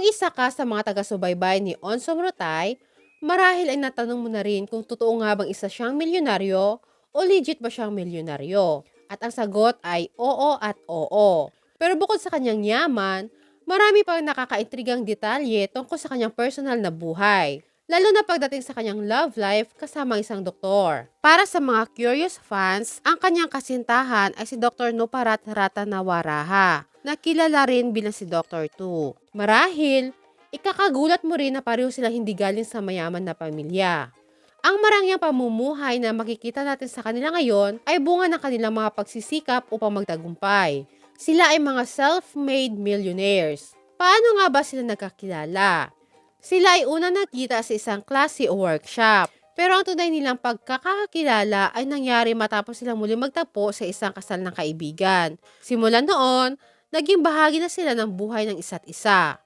isa ka sa mga taga-subaybay ni Onso Murutay, marahil ay natanong mo na rin kung totoo nga bang isa siyang milyonaryo o legit ba siyang milyonaryo. At ang sagot ay oo at oo. Pero bukod sa kanyang yaman, marami pang nakakaintrigang detalye tungkol sa kanyang personal na buhay. Lalo na pagdating sa kanyang love life kasama isang doktor. Para sa mga curious fans, ang kanyang kasintahan ay si Dr. Noparat Ratanawaraha, na kilala rin bilang si Dr. Tu. Marahil, ikakagulat mo rin na pareho silang hindi galing sa mayaman na pamilya. Ang marangyang pamumuhay na makikita natin sa kanila ngayon ay bunga ng kanilang mga pagsisikap upang magtagumpay. Sila ay mga self-made millionaires. Paano nga ba sila nagkakilala? Sila ay unang nakita sa isang klase o workshop. Pero ang tunay nilang pagkakakilala ay nangyari matapos silang muli magtagpo sa isang kasal ng kaibigan. Simula noon, naging bahagi na sila ng buhay ng isa't isa.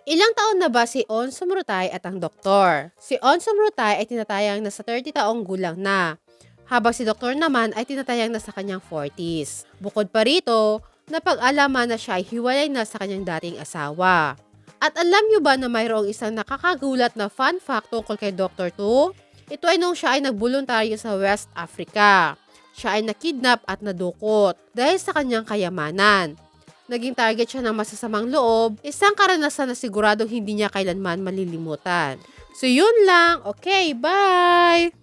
Ilang taon na ba si Onso Murutay at ang doktor? Si Onso Murutay ay tinatayang nasa 30 taong gulang na, habang si doktor naman ay tinatayang nasa kanyang 40s. Bukod pa rito, napag-alaman na siya ay hiwalay na sa kanyang dating asawa. At alam niyo ba na mayroong isang nakakagulat na fun fact tungkol kay Dr. Tu? Ito ay nung siya ay nagbuluntaryo sa West Africa. Siya ay nakidnap at nadukot dahil sa kanyang kayamanan. Naging target siya ng masasamang loob, isang karanasan na siguradong hindi niya kailanman malilimutan. So yun lang. Okay, bye!